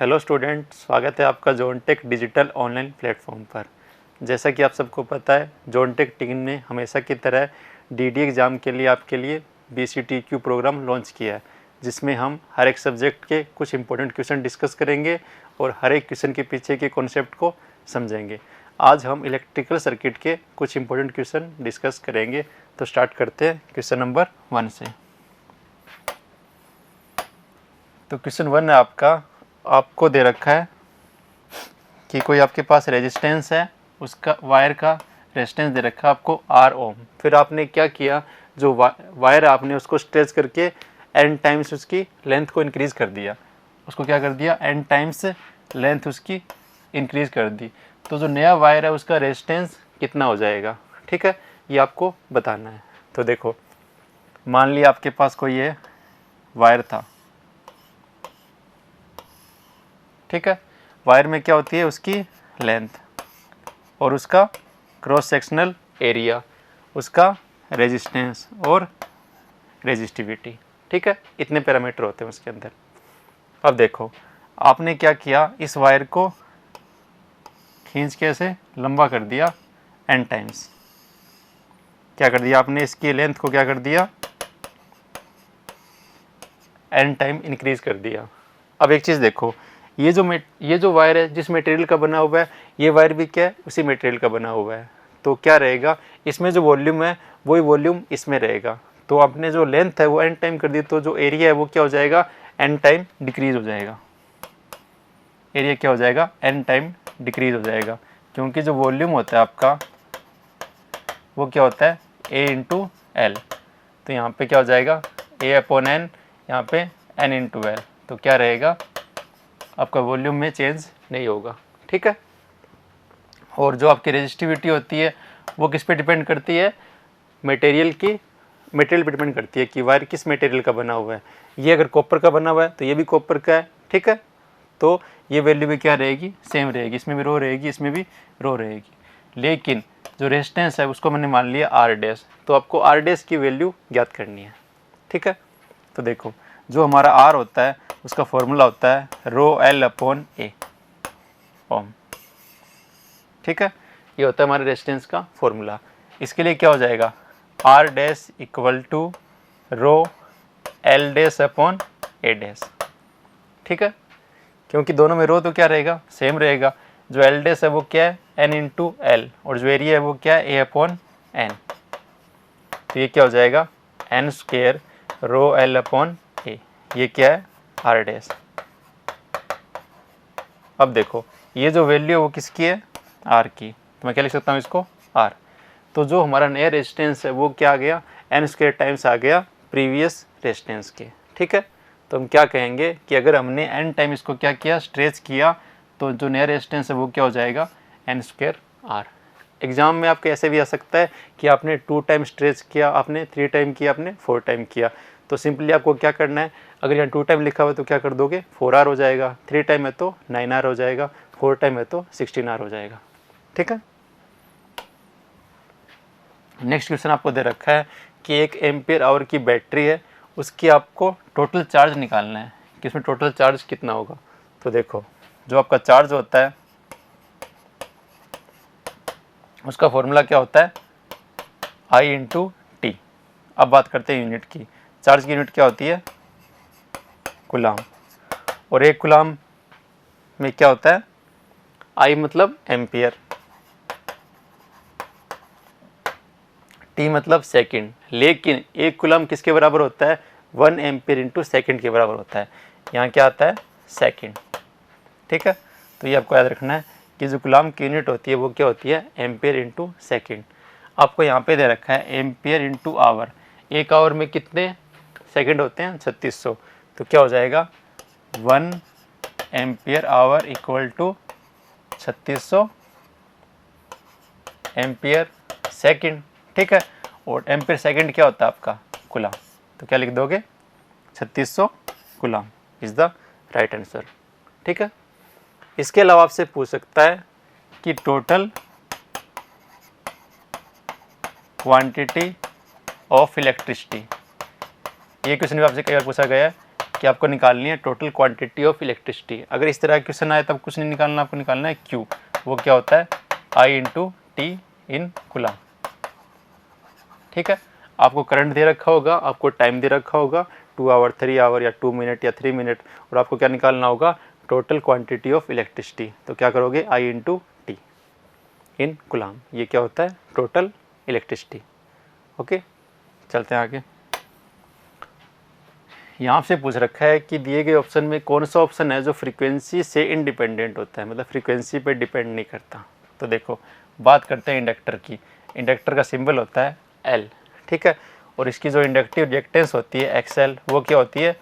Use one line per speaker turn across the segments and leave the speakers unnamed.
Hello student, स्वागत है आपका जोनटेक डिजिटल ऑनलाइन प्लेटफॉर्म पर। जैसा कि आप सबको पता है, जोनटेक टीम ने हमेशा की तरह डीडी एग्ज़ाम के लिए आपके लिए BCTQ प्रोग्राम लॉन्च किया है, जिसमें हम हर एक सब्जेक्ट के कुछ इंपॉर्टेंट क्वेश्चन डिस्कस करेंगे और हर एक क्वेश्चन के पीछे के कॉन्सेप्ट को समझेंगे। आज हम इलेक्ट्रिकल सर्किट के कुछ इंपॉर्टेंट क्वेश्चन डिस्कस करेंगे। तो स्टार्ट करते हैं क्वेश्चन नंबर 1 से। तो क्वेश्चन 1 है आपको दे रखा है कि कोई आपके पास रेजिस्टेंस है, उसका वायर का रेजिस्टेंस दे रखा है आपको R ओम। फिर आपने क्या किया, जो वायर आपने उसको स्ट्रेच करके n टाइम्स उसकी लेंथ को इंक्रीज़ कर दिया। उसको क्या कर दिया, n टाइम्स लेंथ उसकी इंक्रीज़ कर दी। तो जो नया वायर है उसका रेजिस्टेंस कितना हो जाएगा, ठीक है, ये आपको बताना है। तो देखो, मान लिया आपके पास कोई ये वायर था, ठीक है। वायर में क्या होती है, उसकी लेंथ और उसका क्रॉस सेक्शनल एरिया, उसका रेजिस्टेंस और रेजिस्टिविटी, ठीक है। इतने पैरामीटर होते हैं उसके अंदर। अब देखो, आपने क्या किया, इस वायर को खींच के ऐसे लंबा कर दिया n टाइम्स। क्या कर दिया आपने, इसकी लेंथ को क्या कर दिया, n टाइम इंक्रीज कर दिया। अब एक चीज़ देखो, ये जो वायर है जिस मटेरियल का बना हुआ है, ये वायर भी क्या है, उसी मटेरियल का बना हुआ है। तो क्या रहेगा, इसमें जो वॉल्यूम है वही वॉल्यूम इसमें रहेगा। तो आपने जो लेंथ है वो n टाइम कर दी, तो जो एरिया है वो क्या हो जाएगा, n टाइम डिक्रीज हो जाएगा। एरिया क्या हो जाएगा, n टाइम डिक्रीज हो जाएगा, क्योंकि जो वॉल्यूम होता है आपका वो क्या होता है, A इंटू एल। तो यहाँ पे क्या हो जाएगा, A/N, यहाँ पे N इंटू एल। तो क्या रहेगा, आपका वॉल्यूम में चेंज नहीं होगा, ठीक है। और जो आपकी रेजिस्टिविटी होती है वो किस पे डिपेंड करती है, मटेरियल पे डिपेंड करती है कि वायर किस मटेरियल का बना हुआ है। ये अगर कॉपर का बना हुआ है तो ये भी कॉपर का है, ठीक है। तो ये वैल्यू भी क्या रहेगी, सेम रहेगी, इसमें भी रो रहेगी, इसमें भी रो रहेगी। लेकिन जो रेजिस्टेंस है उसको मैंने मान लिया R डैश, तो आपको R डैश की वैल्यू ज्ञात करनी है, ठीक है। तो देखो, जो हमारा R होता है उसका फॉर्मूला होता है ρL/A ओम, ठीक है। ये होता है हमारे रेजिस्टेंस का फॉर्मूला। इसके लिए क्या हो जाएगा, R dash equal to ρL डैश/A डैश, ठीक है। क्योंकि दोनों में रो तो क्या रहेगा, सेम रहेगा। जो L डैश है वो क्या है, N इंटू एल, और जो एरिया है वो क्या है, A/N। तो ये क्या हो जाएगा, N स्क्वायर ρL/A। ये क्या है, R डैश। अब देखो, ये जो वैल्यू है वो किसकी है, R की। तो मैं क्या लिख सकता हूँ इसको, R। तो जो हमारा नया रेजिस्टेंस है वो क्या आ गया, N स्क्वायर टाइम्स आ गया प्रीवियस रेजिस्टेंस के, ठीक है। तो हम क्या कहेंगे कि अगर हमने N टाइम इसको क्या किया, स्ट्रेच किया, तो जो नया रेजिस्टेंस है वो क्या हो जाएगा, N स्क्वायर R। एग्जाम में आपके ऐसे भी आ सकता है कि आपने 2 टाइम स्ट्रेच किया, आपने 3 टाइम किया, आपने 4 टाइम किया। तो सिंपली आपको क्या करना है, अगर यहाँ 2 टाइम लिखा हुआ है तो क्या कर दोगे, 4R हो जाएगा, 3 टाइम है तो 9R हो जाएगा, 4 टाइम है तो 16R हो जाएगा, ठीक है। नेक्स्ट क्वेश्चन आपको दे रखा है कि 1 एम्पियर आवर की बैटरी है, उसकी आपको टोटल चार्ज निकालना है कि इसमें टोटल चार्ज कितना होगा। तो देखो, जो आपका चार्ज होता है उसका फॉर्मूला क्या होता है, I इंटू टी। अब बात करते हैं यूनिट की। चार्ज की यूनिट क्या होती है, कूलाम, और 1 कूलाम में क्या होता है, I मतलब एम्पियर, टी मतलब सेकंड। लेकिन 1 कूलाम किसके बराबर होता है, 1 एम्पियर इंटू सेकेंड के बराबर होता है। यहाँ क्या आता है, सेकंड, ठीक है। तो ये आपको याद रखना है कि जो कूलाम की यूनिट होती है वो क्या होती है, एम्पियर इंटू सेकेंड। आपको यहाँ पे दे रखा है एम्पियर इंटू आवर। 1 आवर में कितने सेकंड होते हैं, 3600। तो क्या हो जाएगा, 1 ampere hour equal to 3600 ampere second, ठीक है। और एम्पियर सेकंड क्या होता है आपका, कूलाम। तो क्या लिख दोगे, 3600 coulomb is the right answer, ठीक है। इसके अलावा आपसे पूछ सकता है कि टोटल क्वांटिटी ऑफ इलेक्ट्रिसिटी। ये क्वेश्चन भी आपसे कई बार पूछा गया है कि आपको निकालनी है टोटल क्वांटिटी ऑफ इलेक्ट्रिसिटी। अगर इस तरह का क्वेश्चन आए तब कुछ नहीं निकालना, आपको निकालना है Q। वो क्या होता है I into T in coulomb. ठीक है, आपको करंट दे रखा होगा, आपको टाइम दे रखा होगा 2 आवर 3 आवर या 2 मिनट या 3 मिनट, और आपको क्या निकालना होगा टोटल क्वांटिटी ऑफ इलेक्ट्रिसिटी। तो क्या करोगे I into T in coulomb, ये क्या होता है टोटल इलेक्ट्रिसिटी। ओके, चलते हैं आगे। यहाँ से पूछ रखा है कि दिए गए ऑप्शन में कौन सा ऑप्शन है जो फ्रीक्वेंसी से इंडिपेंडेंट होता है, मतलब फ्रीक्वेंसी पे डिपेंड नहीं करता। तो देखो बात करते हैं इंडक्टर की। इंडक्टर का सिंबल होता है L, ठीक है, और इसकी जो इंडक्टिव रिएक्टेंस होती है XL, वो क्या होती है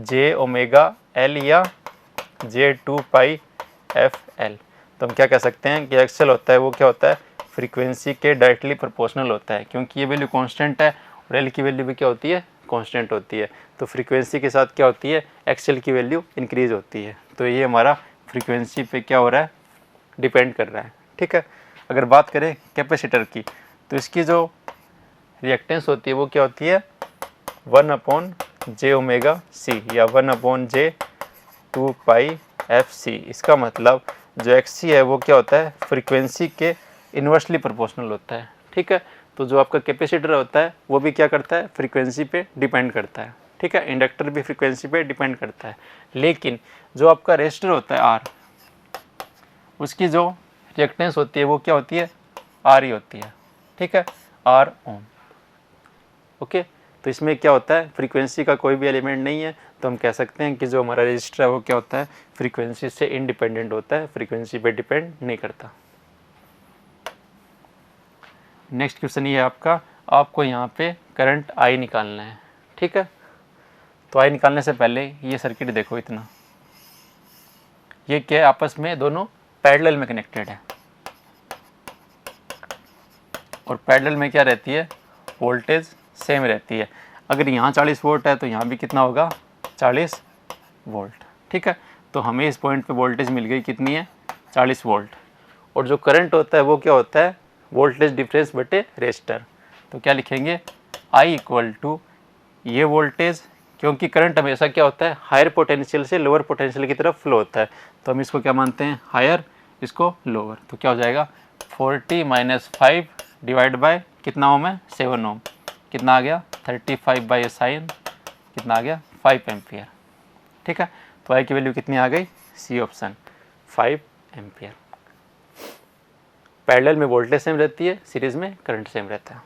J ओमेगा L या J2 पाई FL। तो हम क्या कह सकते हैं कि XL होता है वो क्या होता है फ्रीक्वेंसी के डायरेक्टली प्रोपोर्शनल होता है, क्योंकि ये वैल्यू कांस्टेंट है और L की वैल्यू भी क्या होती है कांस्टेंट होती है। तो फ्रीक्वेंसी के साथ क्या होती है XL की वैल्यू इंक्रीज होती है। तो ये हमारा फ्रीक्वेंसी पे क्या हो रहा है डिपेंड कर रहा है। ठीक है, अगर बात करें कैपेसिटर की तो इसकी जो रिएक्टेंस होती है वो क्या होती है 1/J ओमेगा C या 1/J2 पाई FC। इसका मतलब जो XC है वो क्या होता है फ्रीक्वेंसी के इन्वर्सली प्रोपोर्शनल होता है। ठीक है, तो जो आपका कैपेसिटर होता है वो भी क्या करता है फ्रीक्वेंसी पे डिपेंड करता है। ठीक है, इंडक्टर भी फ्रीक्वेंसी पे डिपेंड करता है, लेकिन जो आपका रेजिस्टर होता है R, उसकी जो रिएक्टेंस होती है वो क्या होती है R ही होती है। ठीक है, R ओम। ओके, तो इसमें क्या होता है फ्रीक्वेंसी का कोई भी एलिमेंट नहीं है, तो हम कह सकते हैं कि जो हमारा रजिस्टर है वो क्या होता है फ्रीक्वेंसी से इंडिपेंडेंट होता है, फ्रीक्वेंसी पे डिपेंड नहीं करता। नेक्स्ट क्वेश्चन ये आपका, आपको यहाँ पे करंट I निकालना है। ठीक है, तो I निकालने से पहले ये सर्किट देखो, इतना ये क्या आपस में दोनों पैरेलल में कनेक्टेड है, और पैरेलल में क्या रहती है वोल्टेज सेम रहती है। अगर यहाँ 40 वोल्ट है तो यहाँ भी कितना होगा 40 वोल्ट। ठीक है, तो हमें इस पॉइंट पे वोल्टेज मिल गई कितनी है 40 वोल्ट, और जो करंट होता है वो क्या होता है वोल्टेज डिफरेंस बटे रेजिस्टर। तो क्या लिखेंगे I इक्वल टू ये वोल्टेज, क्योंकि करंट हमेशा क्या होता है हायर पोटेंशियल से लोअर पोटेंशियल की तरफ फ्लो होता है, तो हम इसको क्या मानते हैं हायर, इसको लोअर। तो क्या हो जाएगा 40 - 5 डिवाइड बाय कितना ओम है 7 ओम, कितना आ गया 35 बाई साइन कितना आ गया 5 एम्पियर। ठीक है, तो I की वैल्यू कितनी आ गई C ऑप्शन 5 एम्पियर। पैरेलल में वोल्टेज सेम रहती है, सीरीज में करंट सेम रहता है।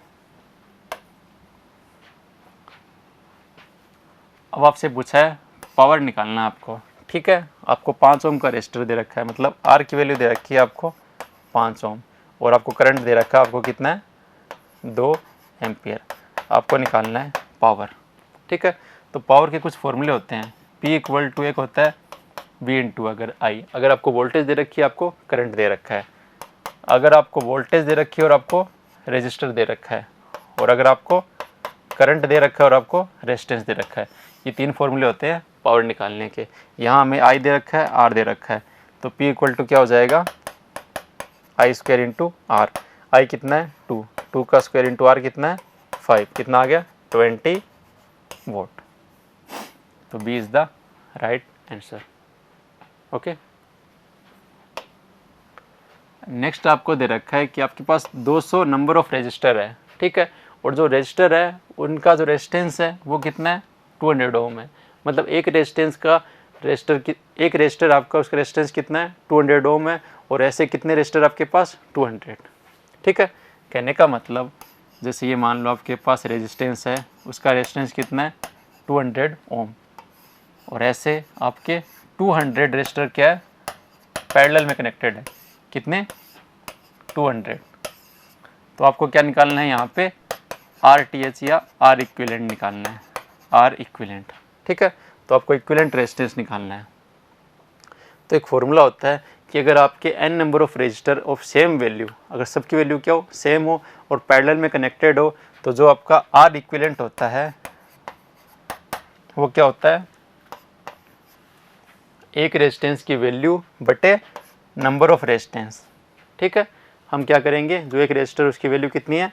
अब आपसे पूछा है पावर निकालना है आपको। ठीक है, आपको 5 ओम का रेजिस्टर दे रखा है, मतलब R की वैल्यू दे रखी है आपको 5 ओम, और आपको करंट दे रखा है आपको कितना है 2 एम्पियर। आपको निकालना है पावर। ठीक है, तो पावर के कुछ फॉर्मूले होते हैं। P इक्वल टू एक होता है V इंटू अगर I, अगर आपको वोल्टेज दे रखी है आपको करंट दे रखा है, अगर आपको वोल्टेज दे रखी है और आपको रेजिस्टर दे रखा है, और अगर आपको करंट दे रखा है और आपको रेजिस्टेंस दे रखा है, ये 3 फॉर्मूले होते हैं पावर निकालने के। यहाँ हमें I दे रखा है R दे रखा है, तो P इक्वल टू क्या हो जाएगा I square into R। I कितना है 2, 2 का स्क्वायर इंटू R कितना है 5, कितना आ गया 20 वोल्ट। तो B is the right answer. Okay, next आपको दे रखा है कि आपके पास 200 नंबर ऑफ रजिस्टर है। ठीक है, और जो रजिस्टर है उनका जो रेजिस्टेंस है वो कितना है 200 ओम है, मतलब एक रेजिस्टेंस का एक रजिस्टर आपका उसका रेजिस्टेंस कितना है 200 ओम है, और ऐसे कितने रजिस्टर आपके पास 200। ठीक है, कहने का मतलब जैसे ये मान लो आपके पास रेजिस्टेंस है, उसका रेजिस्टेंस कितना है 200 ओम, और ऐसे आपके 200 रजिस्टर क्या है पैरेलल में कनेक्टेड है, कितने 200। तो आपको क्या निकालना है यहाँ पे RTH या R इक्विवेलेंट निकालना है, R इक्विवेलेंट। ठीक है, तो आपको इक्विवेलेंट रेजिस्टेंस निकालना है। तो एक फॉर्मूला होता है कि अगर आपके n number of register of same value, अगर सबकी वैल्यू क्या हो सेम हो और पैरेलल में कनेक्टेड हो, तो जो आपका R इक्विवेलेंट होता है वो क्या होता है एक रेजिस्टेंस की वैल्यू बटे नंबर ऑफ रेजिस्टेंस। ठीक है, हम क्या करेंगे जो एक रेजिस्टर उसकी वैल्यू कितनी है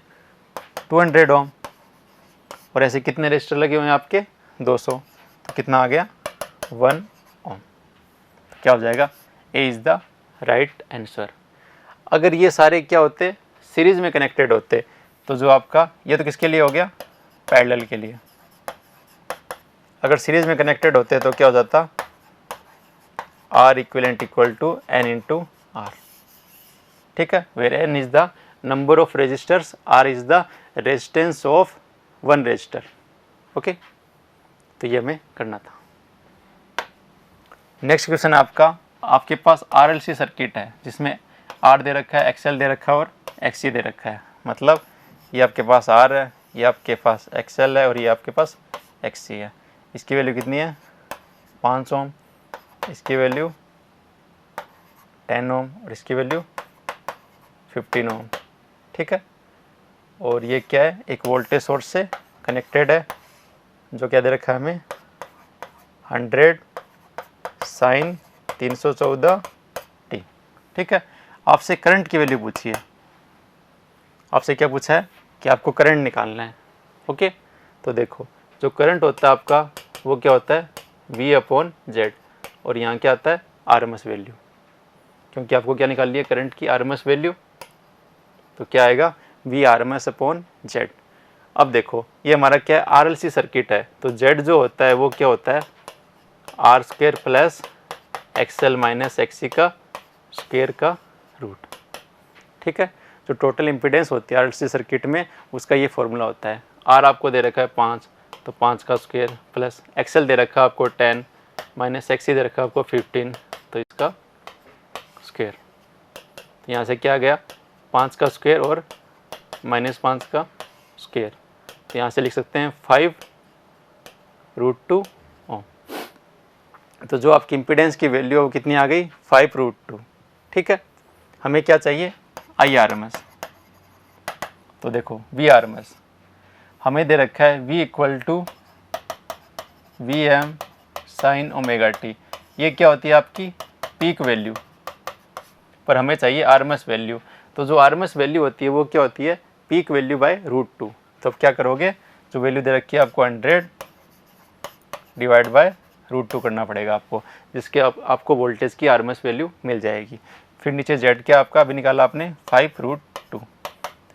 200 ओम, और ऐसे कितने रजिस्टर लगे हुए हैं आपके 200, तो कितना आ गया 1 ओम। क्या हो जाएगा? A is the right answer. अगर ये सारे क्या होते, सीरीज में कनेक्टेड होते, तो जो आपका ये तो किसके लिए हो गया? पैरेलल के लिए। अगर सीरीज में कनेक्टेड होते तो क्या हो जाता? R equivalent equal to N into R. ठीक है, where N is the number of resistors, R is the resistance of one resistor. Okay, तो ये हमें करना था। नेक्स्ट क्वेश्चन आपका, आपके पास RLC सर्किट है जिसमें R दे रखा है, XL दे रखा है और XC दे रखा है। मतलब ये आपके पास R है, ये आपके पास XL है और ये आपके पास XC है। इसकी वैल्यू कितनी है? 5 ओम, इसकी वैल्यू 10 ओम और इसकी वैल्यू 15 ओम। ठीक है, और ये क्या है? एक वोल्टेज सोर्स से कनेक्टेड है, जो क्या दे रखा है हमें? 100 साइन 314 t। ठीक है, आपसे करंट की वैल्यू पूछी है। आपसे क्या पूछा है? कि आपको करंट निकालना है। ओके, तो देखो जो करंट होता है आपका वो क्या होता है? V/Z, और यहाँ क्या आता है? RMS value. क्योंकि आपको क्या निकालनी है? करंट की RMS वैल्यू। तो क्या आएगा? V/RMS/Z। अब देखो ये हमारा क्या है? RLC सर्किट है, तो Z जो होता है वो क्या होता है? R² plus XL minus XC का स्क्वायर का रूट। ठीक है, जो टोटल इम्पीडेंस होती है RLC सर्किट में उसका ये फॉर्मूला होता है। R आपको दे रखा है 5, तो 5 का स्क्वायर प्लस XL दे रखा है आपको 10 माइनस XC दे रखा है आपको 15, तो इसका स्क्वायर। तो यहाँ से क्या आ गया? 5 का स्क्वायर और माइनस 5 का स्क्वायर, तो यहाँ से लिख सकते हैं 5√2 ओम। तो जो आपकी इम्पीडेंस की वैल्यू है वो कितनी आ गई? 5√2। ठीक है, हमें क्या चाहिए? IRMS। तो देखो VRMS हमें दे रखा है V equal to VM sine omega T. ये क्या होती है? आपकी पीक वैल्यू, पर हमें चाहिए RMS वैल्यू। तो जो RMS वैल्यू होती है वो क्या होती है? Peak value by √2। तो अब क्या करोगे? जो वैल्यू दे रखी है आपको 100 डिवाइड बाय √2 करना पड़ेगा आपको, जिसके आपको वोल्टेज की RMS वैल्यू मिल जाएगी। फिर नीचे Z क्या आपका अभी निकाला आपने? 5√2। तो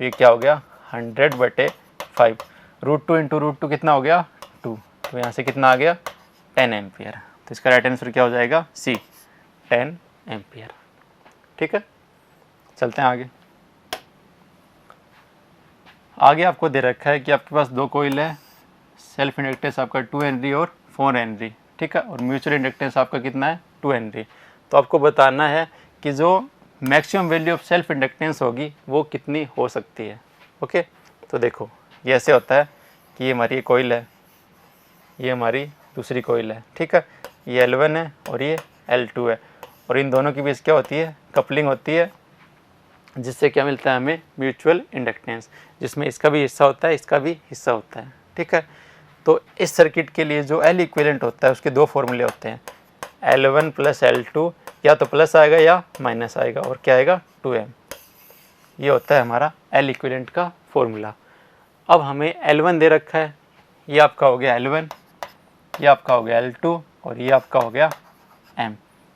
ये क्या हो गया? 100/5। √2 इंटू √2 कितना हो गया? 2। तो यहाँ से कितना आ गया? 10 एम्पियर। तो इसका राइट आंसर क्या हो जाएगा? C, 10 ampere. ठीक है, चलते हैं आगे। आगे आपको दे रखा है कि आपके पास 2 कॉइल है, सेल्फ इंडक्टेंस आपका 2 हेनरी और 4 हेनरी। ठीक है, और म्यूचुअल इंडक्टेंस आपका कितना है? 2 हेनरी। तो आपको बताना है कि जो maximum value of self inductance होगी वो कितनी हो सकती है। ओके, तो देखो ये ऐसे होता है कि ये हमारी कॉइल है, ये हमारी दूसरी कॉइल है। ठीक है, ये L1 है और ये L2 है, और इन दोनों के बीच क्या होती है? कपलिंग होती है, जिससे क्या मिलता है हमें? म्यूचुअल इंडक्टेंस, जिसमें इसका भी हिस्सा होता है, इसका भी हिस्सा होता है। ठीक है, तो इस सर्किट के लिए जो L इक्विवेलेंट होता है उसके 2 फॉर्मूले होते हैं। L1 प्लस L2 या तो प्लस आएगा या माइनस आएगा, और क्या आएगा? 2M। ये होता है हमारा L इक्विवेलेंट का फॉर्मूला। अब हमें L1 दे रखा है, ये आपका हो गया L1, ये आपका हो गया L2 और ये आपका हो गया M।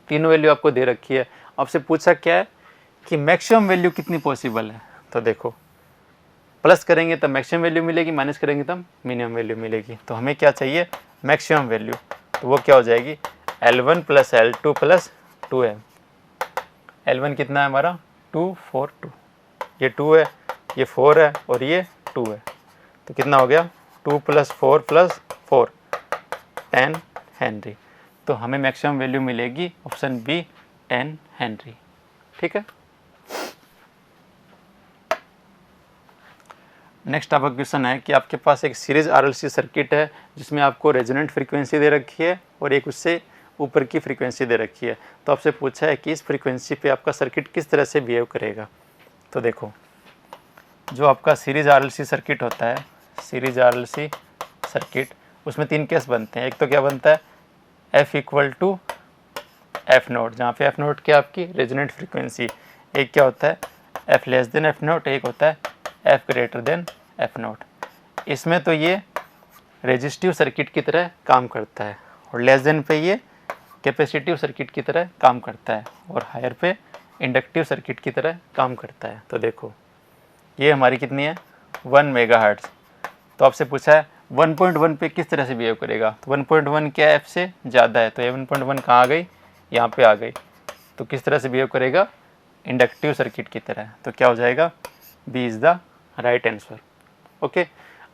तीनों वैल्यू आपको दे रखी है। आपसे पूछा क्या है कि मैक्सिमम वैल्यू कितनी पॉसिबल है। तो देखो प्लस करेंगे तब मैक्सिमम वैल्यू मिलेगी, माइनस करेंगे तब मिनिमम वैल्यू मिलेगी। तो हमें क्या चाहिए? Maximum value. तो वो क्या हो जाएगी? L1 plus L2 plus 2M। L1 कितना है हमारा? 242। ये 2 है, ये 4 है और ये 2 है, तो कितना हो गया? 2 + 4 + 4 10 हेनरी। तो हमें मैक्सिमम वैल्यू मिलेगी ऑप्शन बी 10 हेनरी। ठीक है, नेक्स्ट आपका क्वेश्चन है कि आपके पास एक सीरीज RLC सर्किट है जिसमें आपको रेजोनेंट फ्रीक्वेंसी दे रखी है और एक उससे ऊपर की फ्रीक्वेंसी दे रखी है। तो आपसे पूछा है कि इस फ्रीक्वेंसी पे आपका सर्किट किस तरह से बिहेव करेगा। तो देखो जो आपका सीरीज RLC सर्किट होता है, सीरीज RLC सर्किट, उसमें 3 केस बनते हैं। एक तो क्या बनता है? F = F0, जहाँ पे F0 क्या आपकी रेजोनेंट फ्रीक्वेंसी। एक क्या होता है? F < F0, एक होता है F > F0। इसमें तो ये रेजिस्टिव सर्किट की तरह काम करता है, और लेस देन पे ये कैपेसिटिव सर्किट की तरह काम करता है और हायर पे इंडक्टिव सर्किट की तरह काम करता है। तो देखो ये हमारी कितनी है 1 मेगाहर्ट्ज़। तो आपसे पूछा है 1.1 पे किस तरह से बिहेव करेगा, तो 1.1 क्या है, एफ से ज़्यादा है, तो ये 1.1 कहाँ आ गई, यहाँ पे आ गई। तो किस तरह से बिहेव करेगा, इंडक्टिव सर्किट की तरह। तो क्या हो जाएगा, B is the right answer. Okay,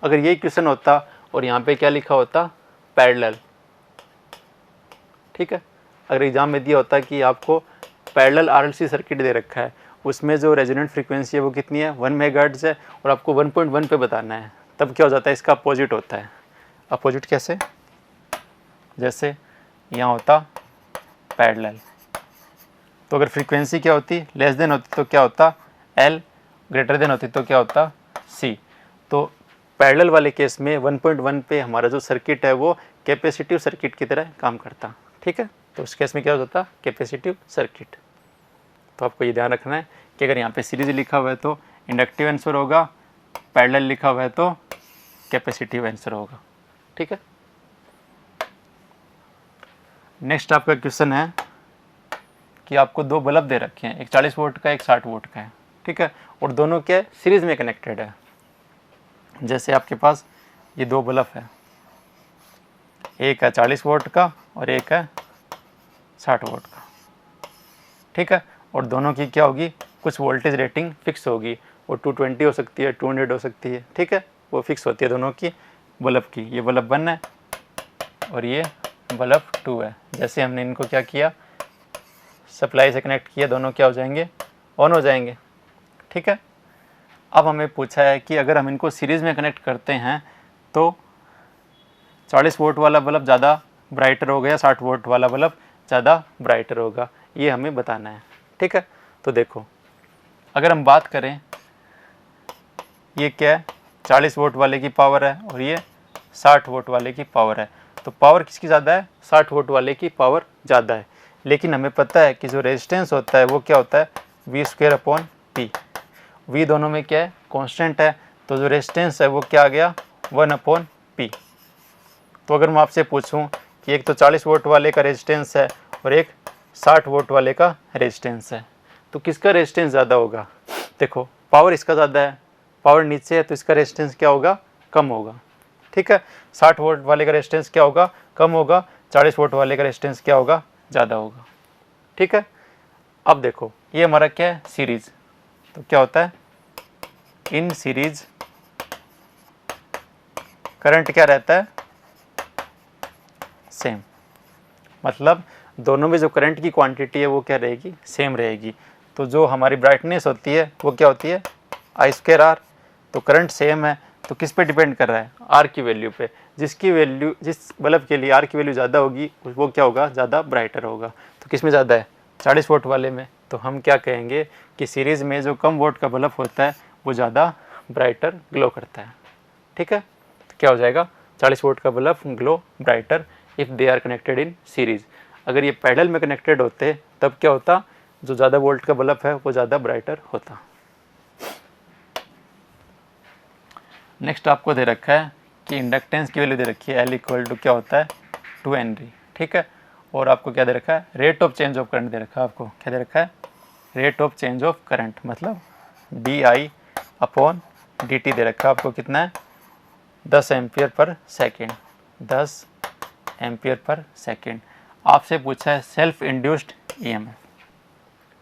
अगर यही क्वेश्चन होता और यहाँ पे क्या लिखा होता, पैरेलल, ठीक है, अगर एग्जाम में दिया होता कि आपको पैरेलल आरएलसी सर्किट दे रखा है, उसमें जो रेजोनेंट फ्रीक्वेंसी है वो कितनी है 1 मेगाहर्ट्ज़ है और आपको 1.1 पे बताना है, तब क्या हो जाता है, इसका अपोजिट होता है। अपोजिट कैसे, जैसे यहाँ होता पैरेलल, तो अगर फ्रीक्वेंसी क्या होती, लेस देन होती तो क्या होता एल, ग्रेटर देन होती तो क्या होता सी। तो पैरेलल वाले केस में 1.1 पे हमारा जो सर्किट है वो कैपेसिटिव सर्किट की तरह काम करता, ठीक है। तो उस केस में क्या होता, कैपेसिटिव सर्किट। तो आपको ये ध्यान रखना है कि अगर यहाँ पे सीरीज लिखा हुआ है तो इंडक्टिव आंसर होगा, पैरेलल लिखा हुआ है तो कैपेसिटिव आंसर होगा, ठीक है। नेक्स्ट आपका क्वेश्चन है कि आपको दो बल्ब दे रखे हैं, एक 40 वोल्ट का एक 60 वोल्ट का है, ठीक है, और दोनों क्या सीरीज में कनेक्टेड है। जैसे आपके पास ये दो बल्ब है, एक है 40 वोल्ट का और एक है 60 वोल्ट का, ठीक है, और दोनों की क्या होगी, कुछ वोल्टेज रेटिंग फिक्स होगी, वो 220 हो सकती है, 200 हो सकती है, ठीक है, वो फिक्स होती है दोनों की बल्ब की। ये बल्ब 1 है और ये बल्ब 2 है। जैसे हमने इनको क्या किया, सप्लाई से कनेक्ट किया, दोनों क्या हो जाएंगे, ऑन हो जाएंगे, ठीक है। अब हमें पूछा है कि अगर हम इनको सीरीज़ में कनेक्ट करते हैं तो 40 वोल्ट वाला बल्ब ज़्यादा ब्राइटर होगा या 60 वोल्ट वाला बल्ब ज़्यादा ब्राइटर होगा, ये हमें बताना है, ठीक है। तो देखो अगर हम बात करें, ये क्या है 40 वोल्ट वाले की पावर है और ये 60 वोल्ट वाले की पावर है, तो पावर किसकी ज़्यादा है, 60 वोल्ट वाले की पावर ज़्यादा है। लेकिन हमें पता है कि जो रेजिस्टेंस होता है वो क्या होता है, V²/P। V दोनों में क्या है, कांस्टेंट है, तो जो रेजिस्टेंस है वो क्या आ गया 1/P। तो अगर मैं आपसे पूछूं कि एक तो 40 वोल्ट वाले का रेजिस्टेंस है और एक 60 वोल्ट वाले का रेजिस्टेंस है, तो किसका रेजिस्टेंस ज़्यादा होगा। देखो पावर इसका ज़्यादा है, पावर नीचे है, तो इसका रेजिस्टेंस क्या होगा, कम होगा, ठीक है। 60 वोल्ट वाले का रेजिस्टेंस क्या होगा, कम होगा, 40 वोल्ट वाले का रेजिस्टेंस क्या होगा, ज़्यादा होगा, ठीक है। अब देखो ये हमारा क्या है, सीरीज, तो क्या होता है, इन सीरीज करंट क्या रहता है, सेम, मतलब दोनों में जो करंट की क्वांटिटी है वो क्या रहेगी, सेम रहेगी। तो जो हमारी ब्राइटनेस होती है वो क्या होती है, I²R। तो करंट सेम है, तो किस पे डिपेंड कर रहा है, R की वैल्यू पे। जिसकी वैल्यू, जिस बल्ब के लिए R की वैल्यू ज़्यादा होगी वो क्या होगा, ज़्यादा ब्राइटर होगा। तो किस में ज़्यादा है, 40 वोल्ट वाले में। तो हम क्या कहेंगे कि सीरीज़ में जो कम वोल्ट का बल्ब होता है वो ज़्यादा ब्राइटर ग्लो करता है, ठीक है। तो क्या हो जाएगा, 40 वोल्ट का bulb glow brighter if they are connected in series. अगर ये पैरेलल में कनेक्टेड होते तब क्या होता, जो ज़्यादा वोल्ट का बल्ब है वो ज़्यादा ब्राइटर होता। नेक्स्ट आपको दे रखा है कि इंडक्टेंस की वैल्यू दे रखी है L = क्या होता है 2 हेनरी, ठीक है। और आपको क्या दे रखा है, rate of change of current दे रखा है। आपको क्या दे रखा है, rate of change of current, मतलब DI/dt दे रखा है आपको, कितना है 10 ampere per second, 10 ampere per second. आपसे पूछा है सेल्फ इंड्यूस्ड EMF,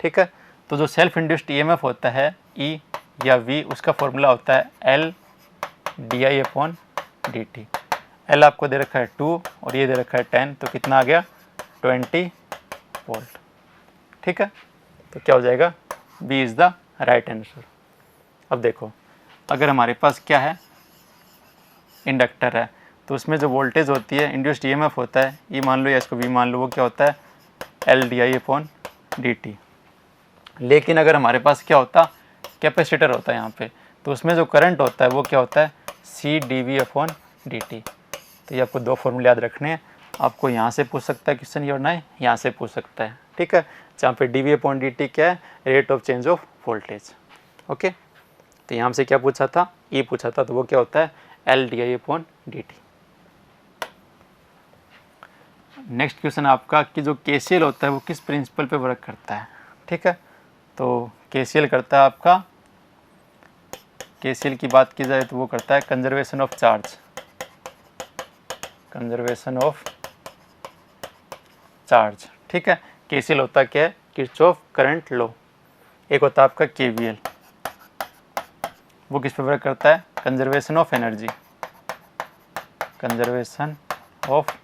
ठीक है। तो जो सेल्फ इंड्यूस्ड EMF होता है E या V, उसका फॉर्मूला होता है L/DI/dt। L आपको दे रखा है 2 और ये दे रखा है 10, तो कितना आ गया 20 वोल्ट, ठीक है। तो क्या हो जाएगा, B is the right answer. अब देखो अगर हमारे पास क्या है, इंडक्टर है, तो उसमें जो वोल्टेज होती है, इंड्यूस्ड EMF होता है, E मान लो या इसको V मान लो, वो क्या होता है L/DI/dt। लेकिन अगर हमारे पास क्या होता, कैपेसिटर होता है यहाँ पे, तो उसमें जो करंट होता है वो क्या होता है CdV/dt। तो ये आपको दो फॉर्मूले याद रखने हैं। आपको यहाँ से पूछ सकता है क्वेश्चन, या ना यहाँ से पूछ सकता है, ठीक है। जहाँ पे dV/dt क्या है, rate of change of voltage, okay. तो यहाँ से क्या पूछा था, E पूछा था, तो वो क्या होता है L/DI/dt। नेक्स्ट क्वेश्चन आपका कि जो केसीएल होता है वो किस प्रिंसिपल पे वर्क करता है। ठीक है, तो केसीएल करता है आपका, केसीएल की बात की जाए तो वो करता है conservation of charge, conservation of charge. ठीक है, केसीएल होता क्या है, किरचॉफ करंट लॉ। एक होता है आपका केवीएल, वो किस पे वर्क करता है, conservation of energy, conservation of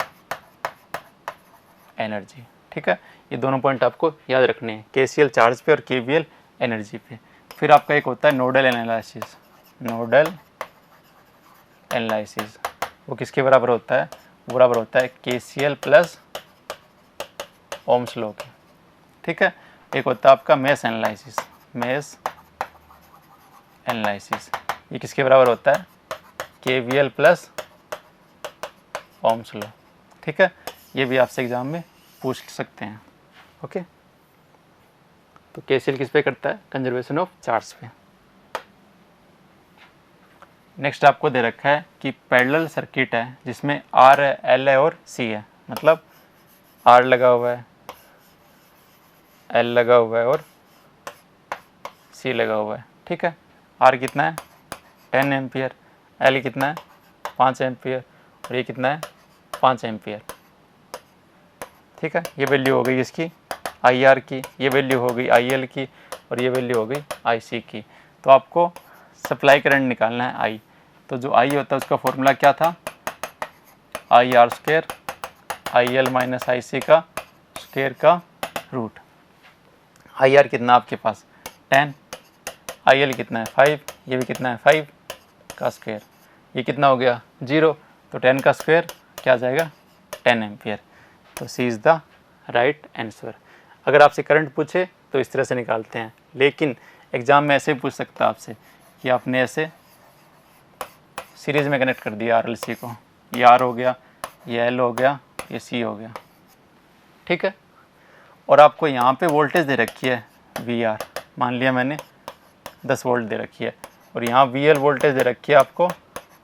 energy. ठीक है, ये दोनों पॉइंट आपको याद रखने हैं, केसीएल चार्ज पे और केवीएल एनर्जी पे। फिर आपका एक होता है नोडल एनालिसिस, नोडल एनालिसिस, वो किसके बराबर होता है, वो बराबर होता है केसीएल प्लस ओम्स लॉ के। ठीक है, एक होता है आपका मेश एनालिसिस, मेश एनालिसिस, ये किसके बराबर होता है, केवीएल प्लस ओम्स लॉ। ठीक है, ये भी आपसे एग्जाम में पूछ सकते हैं। ओके, तो केसीएल किस पे करता है, कंजर्वेशन ऑफ चार्ज पे। नेक्स्ट आपको दे रखा है कि पैरेलल सर्किट है जिसमें आर है, एल है और सी है, मतलब आर लगा हुआ है, एल लगा हुआ है और सी लगा हुआ है। ठीक है, आर कितना है 10 एम्पियर, एल कितना है 5 एम्पियर और ये कितना है 5 एम्पियर। ठीक है, ये वैल्यू हो गई इसकी आई आर की, ये वैल्यू हो गई आई एल की और ये वैल्यू हो गई आई सी की। तो आपको सप्लाई करंट निकालना है आई, तो जो आई होता है उसका फॉर्मूला क्या था, I R square I L minus I C का स्क्वायर का रूट। आई आर कितना आपके पास 10, आई एल कितना है 5, ये भी कितना है 5 का स्क्वायर, ये कितना हो गया 0, तो 10 का स्क्वायर क्या आ जाएगा 10 एम्पियर। तो सी इज़ द राइट आंसर। अगर आपसे करंट पूछे तो इस तरह से निकालते हैं, लेकिन एग्ज़ाम में ऐसे ही पूछ सकता है आपसे कि आपने ऐसे सीरीज़ में कनेक्ट कर दिया आर एल सी को, ये आर हो गया, ये एल हो गया, ये सी हो गया। ठीक है, और आपको यहाँ पे वोल्टेज दे रखी है वी आर, मान लिया मैंने 10 वोल्ट दे रखी है, और यहाँ वी एल वोल्टेज दे रखी है आपको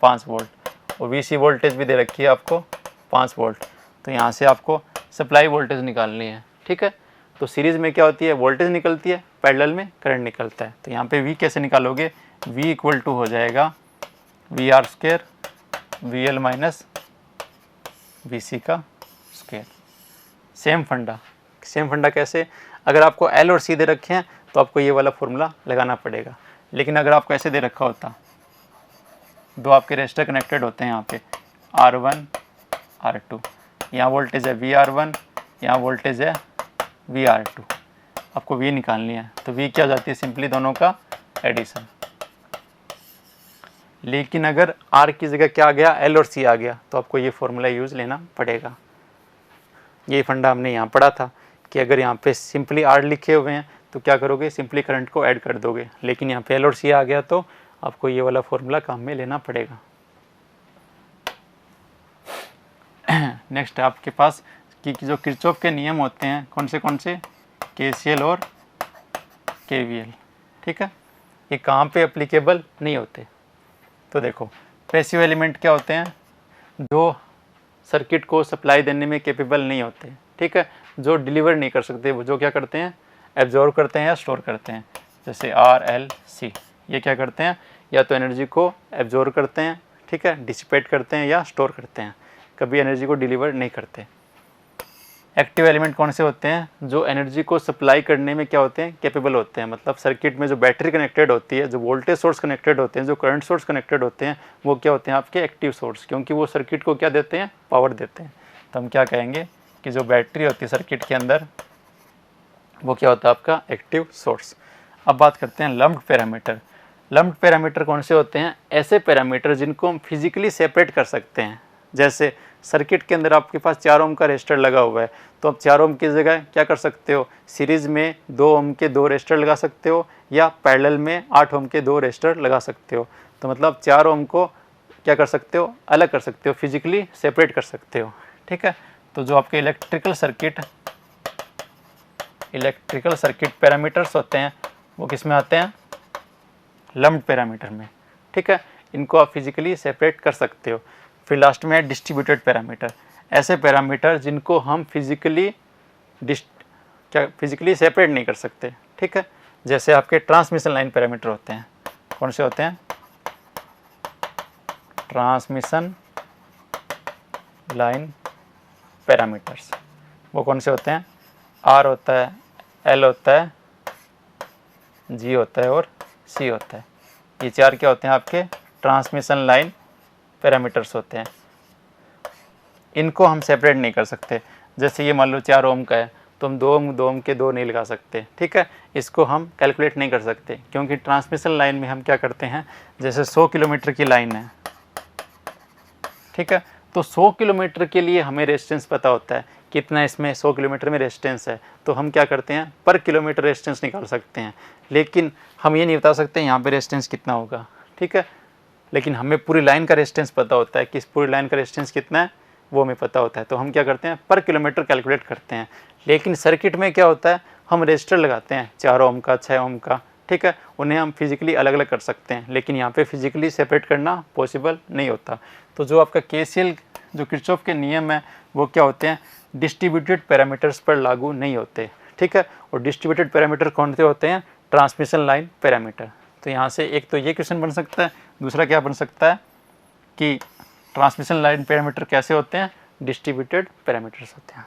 5 वोल्ट, और वी सी वोल्टेज भी दे रखी है आपको 5 वोल्ट। तो यहाँ से आपको सप्लाई वोल्टेज निकालनी है। ठीक है, तो सीरीज़ में क्या होती है, वोल्टेज निकलती है, पैरेलल में करंट निकलता है। तो यहाँ पे वी कैसे निकालोगे, वी इक्वल टू हो जाएगा V R square V L minus V C का स्क्वायर। सेम फंडा कैसे, अगर आपको एल और सी दे रखे हैं तो आपको ये वाला फॉर्मूला लगाना पड़ेगा, लेकिन अगर आपको ऐसे दे रखा होता, दो आपके रेजिस्टर कनेक्टेड होते हैं यहाँ पे R1 R2, यहाँ वोल्टेज है VR1, यहाँ वोल्टेज है VR2, आपको V निकालनी है। तो V क्या हो जाती है, सिंपली दोनों का एडिशन। लेकिन अगर R की जगह क्या आ गया, L और C आ गया, तो आपको ये फॉर्मूला यूज़ लेना पड़ेगा। ये फंडा हमने यहाँ पढ़ा था कि अगर यहाँ पे सिंपली R लिखे हुए हैं तो क्या करोगे, सिंपली करंट को ऐड कर दोगे, लेकिन यहाँ पे L और C आ गया तो आपको ये वाला फॉर्मूला काम में लेना पड़ेगा। नेक्स्ट आपके पास कि जो किरचॉफ के नियम होते हैं कौन से, केसीएल और केवीएल। ठीक है, ये कहाँ पे एप्लीकेबल नहीं होते। तो देखो, पैसिव एलिमेंट क्या होते हैं, जो सर्किट को सप्लाई देने में कैपेबल नहीं होते। ठीक है, जो डिलीवर नहीं कर सकते, वो जो क्या करते हैं, एब्जॉर्व करते हैं या स्टोर करते हैं। जैसे आर एल सी, ये क्या करते हैं, या तो एनर्जी को एब्जॉर्व करते हैं, ठीक है, डिसिपेट करते हैं या स्टोर करते हैं, कभी एनर्जी को डिलीवर नहीं करते। एक्टिव एलिमेंट कौन से होते हैं, जो एनर्जी को सप्लाई करने में क्या होते हैं, कैपेबल होते हैं। मतलब सर्किट में जो बैटरी कनेक्टेड होती है, जो वोल्टेज सोर्स कनेक्टेड होते हैं, जो करंट सोर्स कनेक्टेड होते हैं, वो क्या होते हैं आपके एक्टिव सोर्स, क्योंकि वो सर्किट को क्या देते हैं, पावर देते हैं। तो हम क्या कहेंगे कि जो बैटरी होती है सर्किट के अंदर, वो क्या होता है आपका एक्टिव सोर्स। अब बात करते हैं लम्प्ड पैरामीटर। लम्प्ड पैरामीटर कौन से होते हैं, ऐसे पैरामीटर जिनको हम फिजिकली सेपरेट कर सकते हैं। जैसे सर्किट के अंदर आपके पास 4 ओम का रेजिस्टर लगा हुआ है, तो आप 4 ओम की जगह क्या कर सकते हो, सीरीज़ में 2 ओम के 2 रेजिस्टर लगा सकते हो, या पैरेलल में 8 ओम के 2 रेजिस्टर लगा सकते हो। तो मतलब 4 ओम को क्या कर सकते हो, अलग कर सकते हो, फिजिकली सेपरेट कर सकते हो। ठीक है, तो जो आपके इलेक्ट्रिकल सर्किट पैरामीटर्स होते हैं वो किस में आते हैं, लम्प्ड पैरामीटर में। ठीक है, इनको आप फिजिकली सेपरेट कर सकते हो। फिर लास्ट में है डिस्ट्रीब्यूटेड पैरामीटर। ऐसे पैरामीटर जिनको हम फिजिकली सेपरेट नहीं कर सकते, ठीक है। जैसे आपके ट्रांसमिशन लाइन पैरामीटर होते हैं, कौन से होते हैं? ट्रांसमिशन लाइन पैरामीटर्स, वो कौन से होते हैं? आर होता है, एल होता है, जी होता है और सी होता है। ये चार क्या होते हैं? आपके ट्रांसमिशन लाइन पैरामीटर्स होते हैं। इनको हम सेपरेट नहीं कर सकते। जैसे ये मान लो 4 ओम का है, तो हम 2 ओम के 2 नहीं लगा सकते, ठीक है। इसको हम कैलकुलेट नहीं कर सकते, क्योंकि ट्रांसमिशन लाइन में हम क्या करते हैं, जैसे 100 किलोमीटर की लाइन है, ठीक है, तो 100 किलोमीटर के लिए हमें रेजिस्टेंस पता होता है कितना इसमें 100 किलोमीटर में रेजिस्टेंस है, तो हम क्या करते हैं, पर किलोमीटर रेजिस्टेंस निकाल सकते हैं। लेकिन हम ये नहीं बता सकते यहाँ पे रेजिस्टेंस कितना होगा, ठीक है। लेकिन हमें पूरी लाइन का रेजिस्टेंस पता होता है कि इस पूरी लाइन का रेजिस्टेंस कितना है, वो हमें पता होता है, तो हम क्या करते हैं, पर किलोमीटर कैलकुलेट करते हैं। लेकिन सर्किट में क्या होता है, हम रजिस्टर लगाते हैं 4 ओम का, 6 ओम का, ठीक है, उन्हें हम फिजिकली अलग अलग कर सकते हैं, लेकिन यहाँ पे फिजिकली सेपरेट करना पॉसिबल नहीं होता। तो जो आपका केसीएल, जो किरचॉफ के नियम है, वो क्या होते हैं, डिस्ट्रीब्यूटेड पैरामीटर्स पर लागू नहीं होते, ठीक है। और डिस्ट्रीब्यूटेड पैरामीटर कौन से होते हैं? Transmission line parameter. तो यहाँ से एक तो ये क्वेश्चन बन सकता है, दूसरा क्या बन सकता है कि ट्रांसमिशन लाइन पैरामीटर कैसे होते हैं? डिस्ट्रीब्यूटेड पैरामीटर्स होते हैं।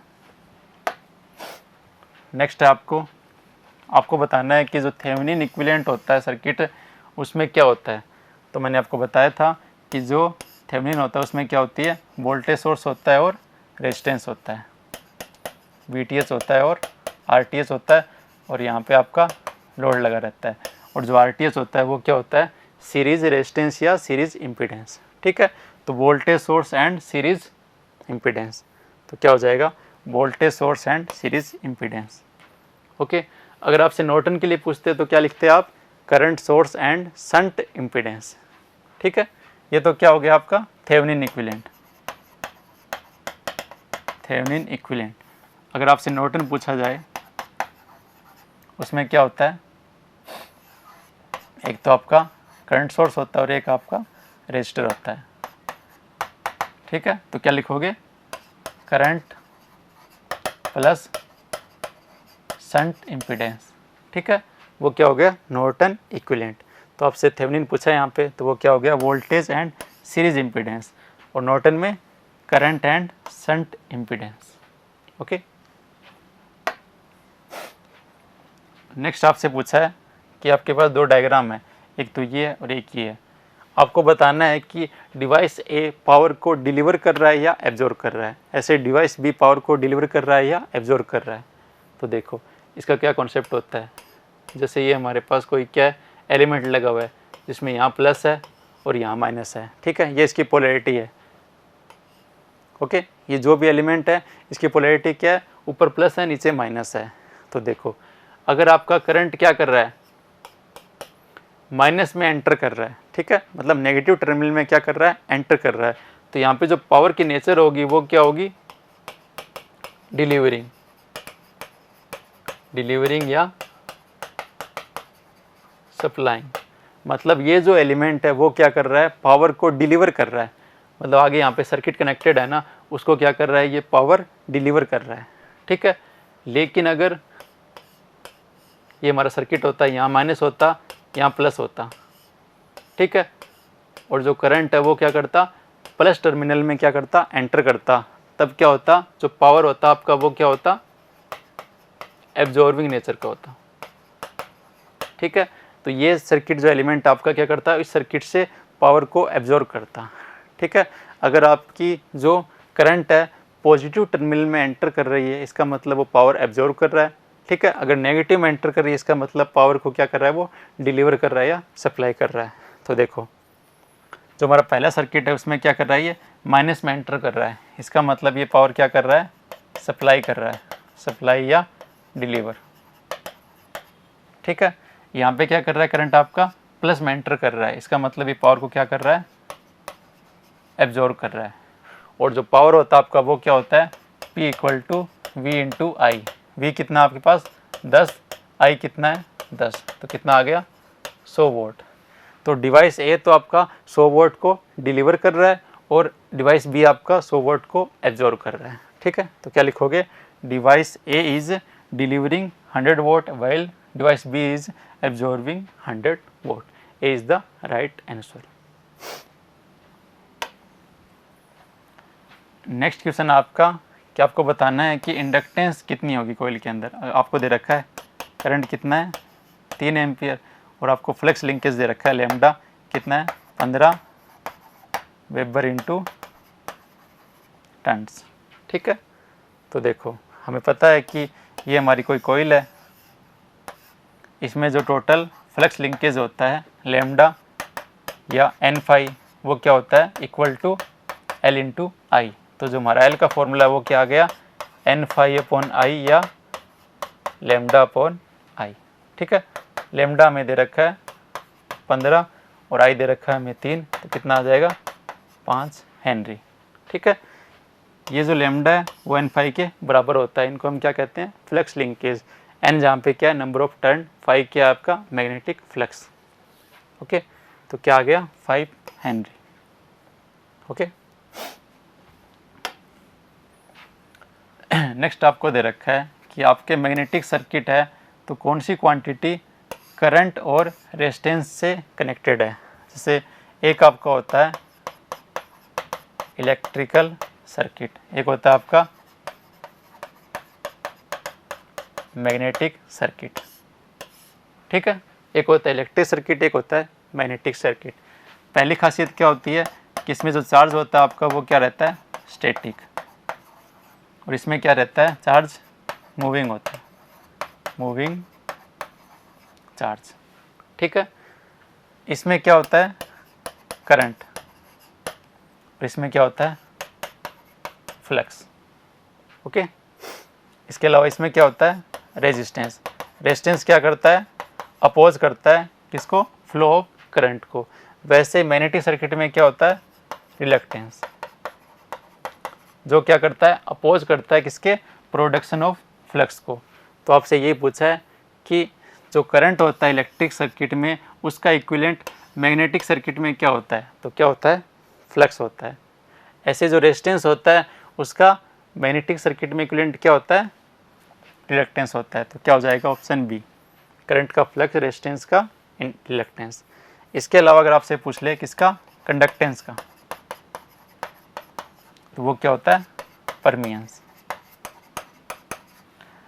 नेक्स्ट है आपको बताना है कि जो थेवेनिन इक्विवेलेंट होता है सर्किट, उसमें क्या होता है। तो मैंने आपको बताया था कि जो थेवेनिन होता है उसमें क्या होती है, वोल्टेज सोर्स होता है और रेजिस्टेंस होता है, VTH होता है और RTS होता है, और यहाँ पे आपका लोड लगा रहता है। और जो RTS होता है वो क्या होता है, सीरीज रेजिस्टेंस या सीरीज इम्पीडेंस, ठीक है। तो voltage source and series impedance, तो क्या हो जाएगा, voltage source and series impedance, okay. अगर आपसे नॉर्टन के लिए पूछते हैं तो क्या लिखते हैं आप, current source and shunt impedance, ठीक है। ये तो क्या हो गया आपका थेवेनिन इक्विवेलेंट, थेवेनिन इक्विवेलेंट। अगर आपसे नॉर्टन पूछा जाए उसमें क्या होता है, एक तो आपका करंट सोर्स होता है और एक आपका रेजिस्टर होता है, ठीक है। तो क्या लिखोगे, करंट प्लस शंट इम्पीडेंस, ठीक है, वो क्या हो गया, नॉर्टन इक्विवेलेंट। तो आपसे थेवेनिन पूछा है यहाँ पे, तो वो क्या हो गया, वोल्टेज एंड सीरीज इम्पीडेंस, और नॉर्टन में current and shunt impedance, okay. Next आपसे पूछा है कि आपके पास 2 डायग्राम है, एक तो ये है और एक ये है। आपको बताना है कि डिवाइस ए पावर को डिलीवर कर रहा है या एब्जॉर्ब कर रहा है, ऐसे डिवाइस बी पावर को डिलीवर कर रहा है या एब्जॉर्ब कर रहा है। तो देखो इसका क्या कॉन्सेप्ट होता है, जैसे ये हमारे पास कोई क्या है, एलिमेंट लगा हुआ है, जिसमें यहाँ प्लस है और यहाँ माइनस है, ठीक है, ये इसकी पोलैरिटी है, ओके। ये जो भी एलिमेंट है इसकी पोलैरिटी क्या है, ऊपर प्लस है नीचे माइनस है। तो देखो अगर आपका करंट क्या कर रहा है, माइनस में एंटर कर रहा है, ठीक है, मतलब नेगेटिव टर्मिनल में क्या कर रहा है, एंटर कर रहा है, तो यहाँ पे जो पावर की नेचर होगी वो क्या होगी, डिलीवरिंग या सप्लाइंग। मतलब ये जो एलिमेंट है वो क्या कर रहा है, पावर को डिलीवर कर रहा है, मतलब आगे यहाँ पे सर्किट कनेक्टेड है ना, उसको क्या कर रहा है, ये पावर डिलीवर कर रहा है, ठीक है। लेकिन अगर ये हमारा सर्किट होता, यहाँ माइनस होता, यहाँ प्लस होता, ठीक है, और जो करंट है वो क्या करता, प्लस टर्मिनल में क्या करता, एंटर करता, तब क्या होता, जो पावर होता आपका वो क्या होता, एब्जॉर्बिंग नेचर का होता, ठीक है। तो ये सर्किट जो एलिमेंट आपका क्या करता है, इस सर्किट से पावर को एब्जॉर्ब करता, ठीक है। अगर आपकी जो करंट है पॉजिटिव टर्मिनल में एंटर कर रही है, इसका मतलब वो पावर एब्जॉर्ब कर रहा है, ठीक है। अगर नेगेटिव में एंटर कर रही है, इसका मतलब पावर को क्या कर रहा है, वो डिलीवर कर रहा है या सप्लाई कर रहा है। तो देखो जो हमारा पहला सर्किट है उसमें क्या कर रहा है, ये माइनस में एंटर कर रहा है, इसका मतलब ये पावर क्या कर रहा है, सप्लाई कर रहा है, सप्लाई या डिलीवर, ठीक है। यहाँ पे क्या कर रहा है, करंट आपका प्लस में एंटर कर रहा है, इसका मतलब ये पावर को क्या कर रहा है, एब्जॉर्ब कर रहा है। और जो पावर होता है आपका वो क्या होता है, P = V × I। V कितना आपके पास 10, I कितना है 10, तो कितना आ गया 100 वोल्ट। तो डिवाइस ए तो आपका 100 वोल्ट को डिलीवर कर रहा है और डिवाइस बी आपका 100 वोल्ट को एब्जॉर्व कर रहा है। ठीक है, तो क्या लिखोगे, device A is delivering 100 volt while device B is absorbing 100 volt. A is the right answer. Next question आपका, क्या आपको बताना है कि इंडक्टेंस कितनी होगी कोयल के अंदर। आपको दे रखा है करंट कितना है 3 एम्पियर और आपको फ्लक्स लिंकेज दे रखा है लैम्डा कितना है 15 वेबर इंटू टन्स। ठीक है, तो देखो हमें पता है कि ये हमारी कोई कोयल है, इसमें जो टोटल फ्लक्स लिंकेज होता है लैम्डा या एन फाई वो क्या होता है इक्वल टू एल इंटू आई। तो जो हमारा एल का फॉर्मूला है वो क्या आ गया एन फाई अपॉन आई या लैम्डा अपॉन आई। ठीक है, लैम्डा में दे रखा है 15 और आई दे रखा है हमें 3, तो कितना आ जाएगा 5 हेनरी। ठीक है, ये जो लैम्डा है वो एन फाई के बराबर होता है, इनको हम क्या कहते हैं फ्लक्स लिंकेज। एन जहाँ पे क्या है नंबर ऑफ टर्न, फाई क्या है आपका मैग्नेटिक फ्लक्स। ओके, तो क्या आ गया 5 हेनरी। ओके, नेक्स्ट आपको दे रखा है कि आपके मैग्नेटिक सर्किट है तो कौन सी क्वांटिटी करंट और रेजिस्टेंस से कनेक्टेड है। जैसे एक आपका होता है इलेक्ट्रिकल सर्किट, एक होता है आपका मैग्नेटिक सर्किट। ठीक है, एक होता है इलेक्ट्रिक सर्किट, एक होता है मैग्नेटिक सर्किट। पहली खासियत क्या होती है कि इसमें जो चार्ज होता है आपका वो क्या रहता है स्टैटिक, और इसमें क्या रहता है चार्ज मूविंग होता है, मूविंग चार्ज। ठीक है, इसमें क्या होता है करंट और इसमें क्या होता है फ्लक्स। ओके, इसके अलावा इसमें क्या होता है रेजिस्टेंस। रेजिस्टेंस क्या करता है अपोज करता है किसको फ्लो ऑफ करंट को। वैसे मैग्नेटिक सर्किट में क्या होता है रिलक्टेंस, जो क्या करता है अपोज करता है किसके प्रोडक्शन ऑफ फ्लक्स को। तो आपसे ये पूछा है कि जो करंट होता है इलेक्ट्रिक सर्किट में उसका इक्विवेलेंट मैग्नेटिक सर्किट में क्या होता है, तो क्या होता है फ्लक्स होता है। ऐसे जो रेजिस्टेंस होता है उसका मैग्नेटिक सर्किट में इक्विवेलेंट क्या होता है रिलक्टेंस होता है। तो क्या हो जाएगा ऑप्शन बी, करंट का फ्लक्स रेजिस्टेंस का रिलक्टेंस। इसके अलावा अगर आपसे पूछ ले किसका कंडक्टेंस का, तो वो क्या होता है परमियंस।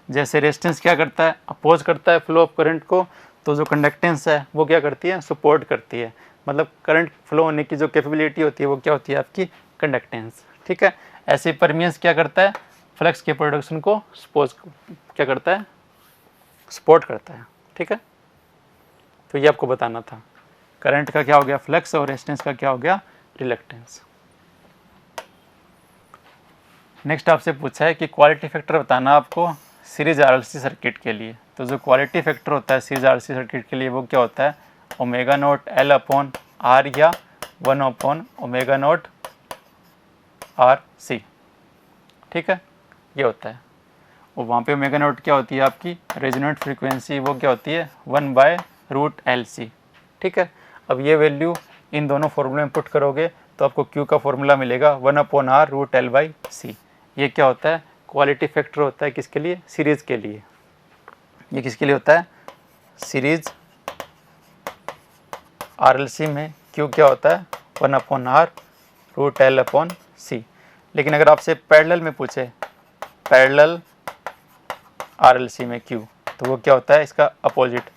जैसे रेजिस्टेंस क्या करता है अपोज करता है फ्लो ऑफ करंट को, तो जो कंडक्टेंस है वो क्या करती है सपोर्ट करती है, मतलब करंट फ्लो होने की जो कैपेबिलिटी होती है वो क्या होती है आपकी कंडक्टेंस। ठीक है, ऐसे परमियंस क्या करता है फ्लक्स के प्रोडक्शन को क्या करता है सपोर्ट करता है। ठीक है, तो ये आपको बताना था करंट का क्या हो गया फ्लक्स और रेजिस्टेंस का क्या हो गया रिलक्टेंस। नेक्स्ट आपसे पूछा है कि क्वालिटी फैक्टर बताना आपको सीरीज आरएलसी सर्किट के लिए। तो जो क्वालिटी फैक्टर होता है सीरीज आरएलसी सर्किट के लिए वो क्या होता है omega not L upon R या 1 upon omega not R C. ठीक है, ये होता है, और वहाँ पे ओमेगा नॉट क्या होती है आपकी रेजोनेंट फ्रीक्वेंसी, वो क्या होती है 1/√LC। ठीक है, अब ये वैल्यू इन दोनों फॉर्मूले में पुट करोगे तो आपको Q का फॉर्मूला मिलेगा 1/R√L/C। ये क्या होता है क्वालिटी फैक्टर होता है किसके लिए सीरीज़ के लिए। ये किसके लिए होता है सीरीज RLC में Q क्या होता है 1/R√L/C। लेकिन अगर आपसे पैरेलल में पूछे पैरेलल RLC में Q, तो वो क्या होता है इसका अपोजिट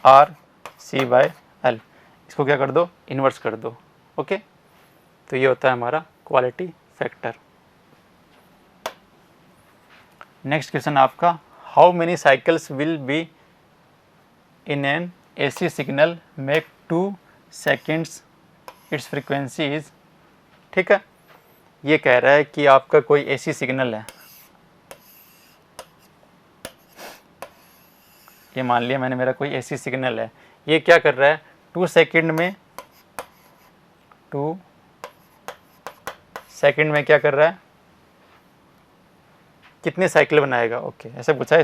RC/L। इसको क्या कर दो इन्वर्स कर दो। ओके, तो ये होता है हमारा क्वालिटी फैक्टर। नेक्स्ट क्वेश्चन आपका how many cycles will be in an AC signal make 2 seconds it's frequency is. ठीक है, ये कह रहा है कि आपका कोई AC सिग्नल है, ये मान लिया मैंने मेरा कोई AC सिग्नल है, ये क्या कर रहा है 2 सेकेंड में क्या कर रहा है कितने साइकिल बनाएगा। ओके, ऐसे पूछा है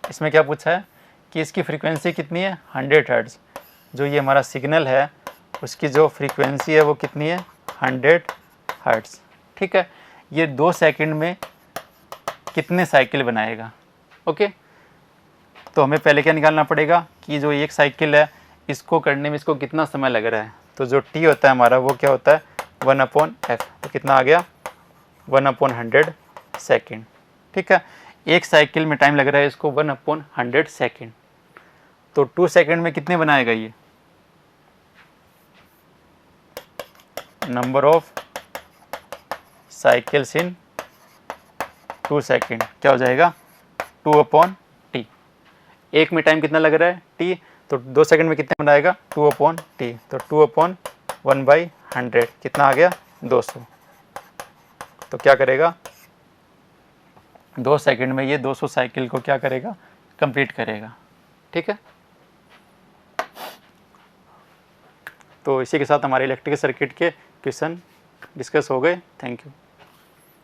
इसमें क्या पूछा है कि इसकी फ्रीक्वेंसी कितनी है 100 हर्ट्ज़। जो ये हमारा सिग्नल है उसकी जो फ्रीक्वेंसी है वो कितनी है 100 हर्ट्ज़। ठीक है, ये 2 सेकंड में कितने साइकिल बनाएगा। ओके, तो हमें पहले क्या निकालना पड़ेगा कि जो एक साइकिल है इसको करने में इसको कितना समय लग रहा है। तो जो टी होता है हमारा वो क्या होता है 1/f, तो कितना आ गया 1/100 सेकेंड। ठीक है, एक साइकिल में टाइम लग रहा है इसको 1/100 सेकेंड। तो 2 सेकेंड में कितने बनाएगा ये, number of cycles in 2 second क्या हो जाएगा 2/t। एक में टाइम कितना लग रहा है t, तो 2 सेकंड में कितने बनाएगा 2/t, तो 2/1/100 कितना आ गया 200। तो क्या करेगा 2 सेकंड में ये 200 साइकिल को क्या करेगा कंप्लीट करेगा। ठीक है, तो इसी के साथ हमारे इलेक्ट्रिकल सर्किट के क्वेश्चन डिस्कस हो गए। Thank you.